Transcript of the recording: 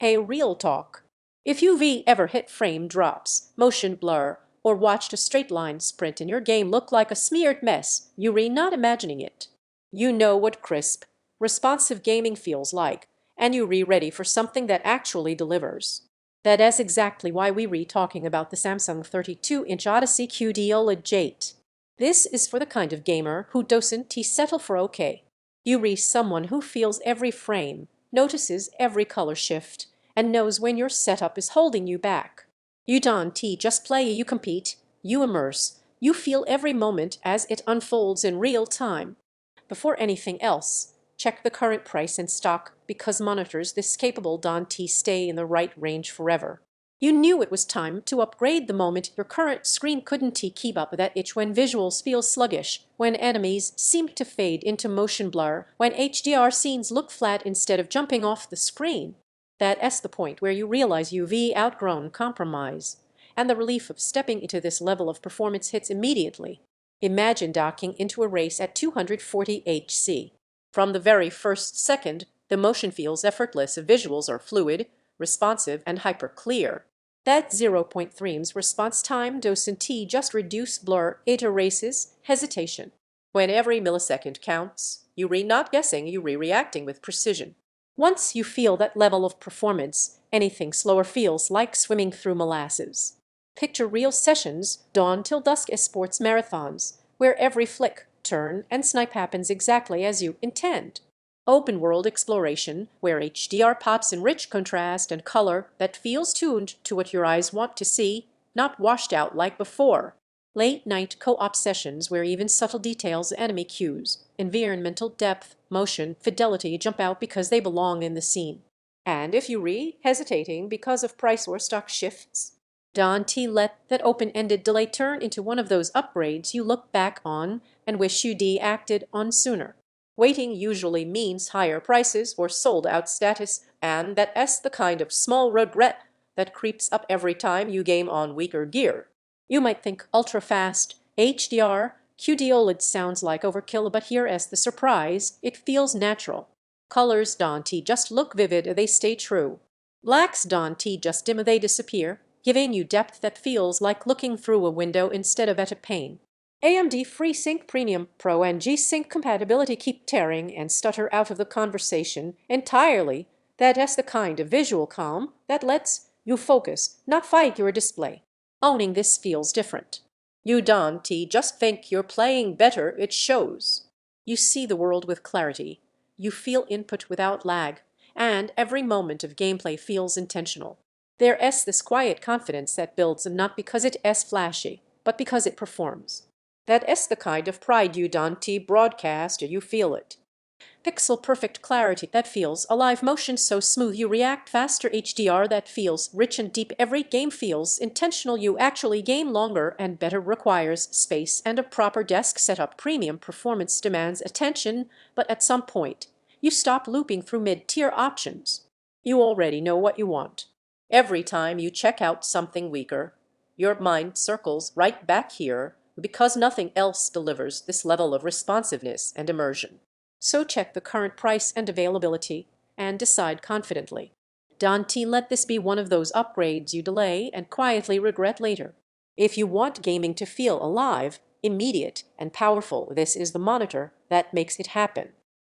A real talk. If you've ever hit frame drops, motion blur, or watched a straight line sprint in your game look like a smeared mess, you're not imagining it. You know what crisp, responsive gaming feels like, and you're ready for something that actually delivers. That's exactly why we're talking about the Samsung 32-inch Odyssey QD-OLED J8. This is for the kind of gamer who doesn't settle for okay. You're someone who feels every frame, notices every color shift, and knows when your setup is holding you back. You don't just play, you compete, you immerse, you feel every moment as it unfolds in real time. Before anything else, check the current price in stock because monitors this capable don't stay in the right range forever. You knew it was time to upgrade the moment your current screen couldn't keep up with that itch, when visuals feel sluggish, when enemies seem to fade into motion blur, when HDR scenes look flat instead of jumping off the screen. That's the point where you realize you've outgrown compromise, and the relief of stepping into this level of performance hits immediately. Imagine docking into a race at 240 Hz. From the very first second, the motion feels effortless, visuals are fluid, responsive, and hyper-clear. That 0.3ms response time doesn't just reduce blur, it erases hesitation. When every millisecond counts, you're not guessing, you're reacting with precision. Once you feel that level of performance, anything slower feels like swimming through molasses. Picture real sessions, dawn till dusk esports marathons, where every flick, turn, and snipe happens exactly as you intend. Open world exploration, where HDR pops in rich contrast and color that feels tuned to what your eyes want to see, not washed out like before. Late night co-op sessions where even subtle details, enemy cues, environmental depth, motion, fidelity jump out because they belong in the scene. And if you're hesitating because of price or stock shifts, don't let that open-ended delay turn into one of those upgrades you look back on and wish you'd acted on sooner. Waiting usually means higher prices or sold-out status, and that's the kind of small regret that creeps up every time you game on weaker gear. You might think ultra-fast HDR QD-OLED sounds like overkill, but here's the surprise: it feels natural. Colors don't just look vivid, they stay true. Blacks don't just dim, they disappear, giving you depth that feels like looking through a window instead of at a pane. AMD FreeSync Premium Pro and G-Sync compatibility keep tearing and stutter out of the conversation entirely. That's the kind of visual calm that lets you focus, not fight your display. Owning this feels different. You don't just think you're playing better, it shows. You see the world with clarity. You feel input without lag, and every moment of gameplay feels intentional. There's this quiet confidence that builds not because it's flashy, but because it performs. That's the kind of pride you don't broadcast, you feel it. Pixel-perfect clarity that feels alive, motion so smooth you react faster, HDR that feels rich and deep, every game feels intentional, you actually game longer and better, requires space and a proper desk setup. Premium performance demands attention, but at some point, you stop looping through mid-tier options. You already know what you want. Every time you check out something weaker, your mind circles right back here, because nothing else delivers this level of responsiveness and immersion. So check the current price and availability and decide confidently. Don't let this be one of those upgrades you delay and quietly regret later. If you want gaming to feel alive, immediate, and powerful, this is the monitor that makes it happen.